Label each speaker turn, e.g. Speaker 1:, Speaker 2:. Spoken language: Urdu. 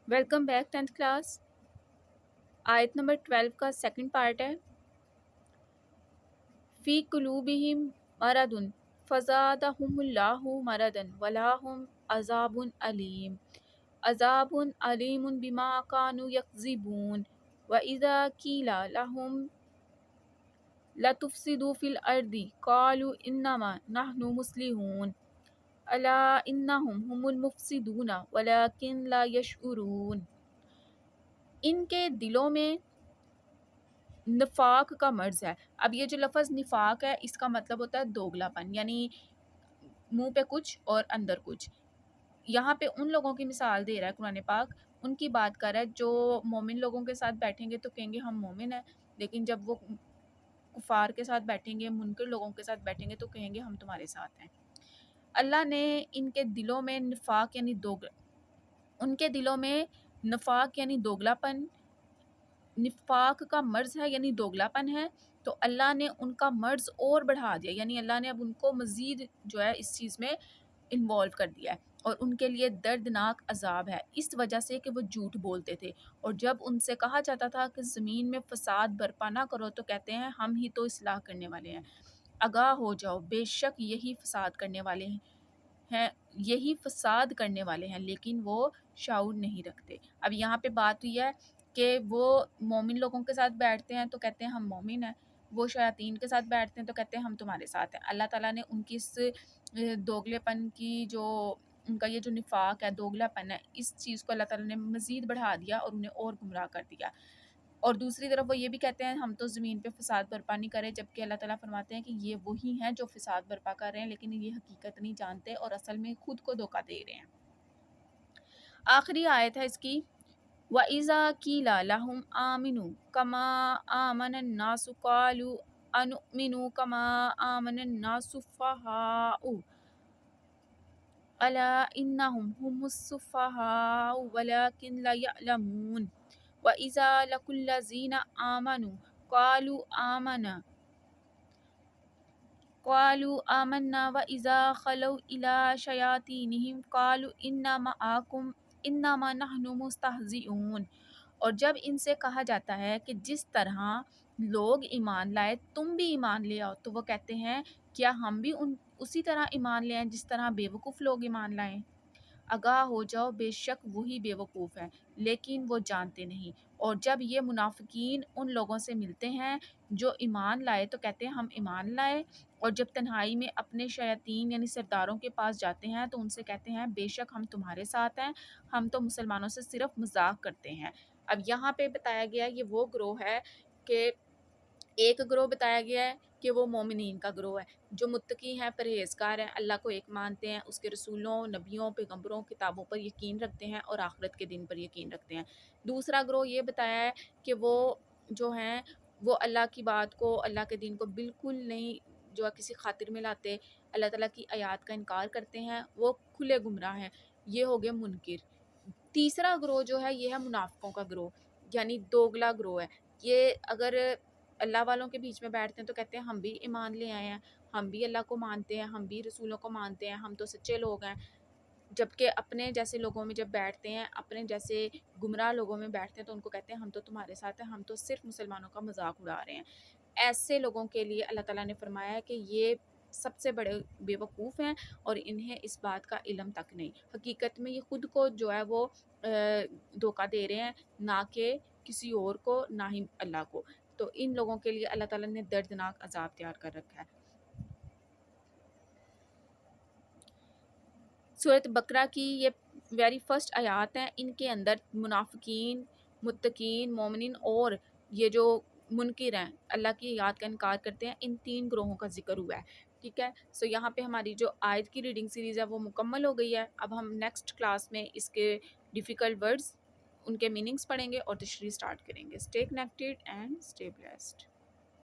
Speaker 1: Welcome back 10th class. آیت نمبر 12 کا سیکنڈ پارٹ ہے. فی قلوبہم مرض فزادہم اللہ مرضا ولہم عذاب علیم. عذاب علیم بما کانوا یکذبون. وَإِذَا قِیلَ لَهُمْ لَتُفْسِدُوا فِی الْأَرْضِ قَالُوا إِنَّمَا نَحْنُ مُصْلِحُونَ أَلَا إِنَّهُمْ هُمُ الْمُفْسِدُونَ وَلَٰكِن لَا يَشْعُرُونَ. ان کے دلوں میں نفاق کا مرض ہے. اب یہ جو لفظ نفاق ہے اس کا مطلب ہوتا ہے دوگلا پن، یعنی منہ پہ کچھ اور اندر کچھ. یہاں پہ ان لوگوں کی مثال دے رہا ہے قرآن پاک، ان کی بات کر رہا ہے جو مومن لوگوں کے ساتھ بیٹھیں گے تو کہیں گے ہم مومن ہیں، لیکن جب وہ کفار کے ساتھ بیٹھیں گے، منکر لوگوں کے ساتھ بیٹھیں گے تو کہیں گے ہم تمہارے ساتھ ہیں. اللہ نے ان کے دلوں میں نفاق یعنی ان کے دلوں میں نفاق یعنی دوگلا پن، نفاق کا مرض ہے یعنی دوگلا پن ہے، تو اللہ نے ان کا مرض اور بڑھا دیا، یعنی اللہ نے اب ان کو مزید جو ہے اس چیز میں انوالو کر دیا ہے، اور ان کے لیے دردناک عذاب ہے اس وجہ سے کہ وہ جھوٹ بولتے تھے. اور جب ان سے کہا جاتا تھا کہ زمین میں فساد برپا نہ کرو تو کہتے ہیں ہم ہی تو اصلاح کرنے والے ہیں. آگاہ ہو جاؤ، بے شک یہی فساد کرنے والے ہیں، یہی فساد کرنے والے ہیں، لیکن وہ شعور نہیں رکھتے. اب یہاں پہ بات ہوئی ہے کہ وہ مومن لوگوں کے ساتھ بیٹھتے ہیں تو کہتے ہیں ہم مومن ہیں، وہ شیاطین کے ساتھ بیٹھتے ہیں تو کہتے ہیں ہم تمہارے ساتھ ہیں. اللہ تعالیٰ نے ان کی اس دوگلے پن کی جو ان کا یہ جو نفاق ہے، دوگلا پن ہے، اس چیز کو اللہ تعالیٰ نے مزید بڑھا دیا اور انہیں اور گمراہ کر دیا. اور دوسری طرف وہ یہ بھی کہتے ہیں ہم تو زمین پہ فساد برپا نہیں کرے، جبکہ اللہ تعالیٰ فرماتے ہیں کہ یہ وہی ہیں جو فساد برپا کر رہے ہیں، لیکن یہ حقیقت نہیں جانتے اور اصل میں خود کو دھوکہ دے رہے ہیں. آخری آیت ہے اس کی. وَإِذَا قِیلَ لَهُمْ آمِنُوا كَمَا آمَنَ النَّاسُ قَالُوا أَنُؤْمِنُ كَمَا آمَنَ النَّاسُ السُّفَهَاءُ أَلَا إِنَّهُمْ هُمُ السُّفَهَاءُ وَلَٰكِن لَا يَعْلَمُونَ. وَإِذَا لَقُوا الَّذِينَ آمَنُوا قَالُوا آمَنَّا وَإِذَا خَلَوْا إِلَىٰ شَيَاطِینِهِمْ قَالُوا إِنَّا مَعَكُمْ إِنَّمَا نَحْنُ مُسْتَہْزِئُونَ. اور جب ان سے کہا جاتا ہے کہ جس طرح لوگ ایمان لائے تم بھی ایمان لے آؤ، تو وہ کہتے ہیں کیا ہم بھی اسی طرح ایمان لے آئیں جس طرح بیوقوف لوگ ایمان لائیں. آگاہ ہو جاؤ، بے شک وہی بیوقوف ہیں لیکن وہ جانتے نہیں. اور جب یہ منافقین ان لوگوں سے ملتے ہیں جو ایمان لائے تو کہتے ہیں ہم ایمان لائے، اور جب تنہائی میں اپنے شیاطین یعنی سرداروں کے پاس جاتے ہیں تو ان سے کہتے ہیں بے شک ہم تمہارے ساتھ ہیں، ہم تو مسلمانوں سے صرف مذاق کرتے ہیں. اب یہاں پہ بتایا گیا یہ وہ گروہ ہے کہ ایک گروہ بتایا گیا ہے کہ وہ مومنین کا گروہ ہے جو متقی ہیں، پرہیزگار ہیں، اللہ کو ایک مانتے ہیں، اس کے رسولوں، نبیوں، پیغمبروں، کتابوں پر یقین رکھتے ہیں اور آخرت کے دن پر یقین رکھتے ہیں. دوسرا گروہ یہ بتایا ہے کہ وہ جو ہیں وہ اللہ کی بات کو، اللہ کے دین کو بالکل نہیں جو ہے کسی خاطر میں لاتے، اللہ تعالیٰ کی آیات کا انکار کرتے ہیں، وہ کھلے گمراہ ہیں. یہ ہو گئے منکر. تیسرا گروہ جو ہے یہ ہے منافقوں کا گروہ، یعنی دوگلا گروہ ہے. یہ اگر اللہ والوں کے بیچ میں بیٹھتے ہیں تو کہتے ہیں ہم بھی ایمان لے آئے ہیں، ہم بھی اللہ کو مانتے ہیں، ہم بھی رسولوں کو مانتے ہیں، ہم تو سچے لوگ ہیں. جبکہ اپنے جیسے لوگوں میں جب بیٹھتے ہیں، اپنے جیسے گمراہ لوگوں میں بیٹھتے ہیں تو ان کو کہتے ہیں ہم تو تمہارے ساتھ ہیں، ہم تو صرف مسلمانوں کا مذاق اڑا رہے ہیں. ایسے لوگوں کے لیے اللہ تعالیٰ نے فرمایا ہے کہ یہ سب سے بڑے بیوقوف ہیں اور انہیں اس بات کا علم تک نہیں. حقیقت میں یہ خود کو جو ہے وہ دھوکہ دے رہے ہیں، نہ کہ کسی اور کو، نہ ہی اللہ کو. تو ان لوگوں کے لیے اللہ تعالیٰ نے دردناک عذاب تیار کر رکھا ہے. سورۃ بقرہ کی یہ ویری فرسٹ آیات ہیں، ان کے اندر منافقین، متقین، مومنین اور یہ جو منکر ہیں، اللہ کی آیات کا انکار کرتے ہیں، ان تین گروہوں کا ذکر ہوا ہے. ٹھیک ہے. سو یہاں پہ ہماری جو آیت کی ریڈنگ سیریز ہے وہ مکمل ہو گئی ہے. اب ہم نیکسٹ کلاس میں اس کے ڈیفیکلٹ ورڈز، ان کے میننگز پڑھیں گے اور تشریح سٹارٹ کریں گے. Stay connected and stay blessed.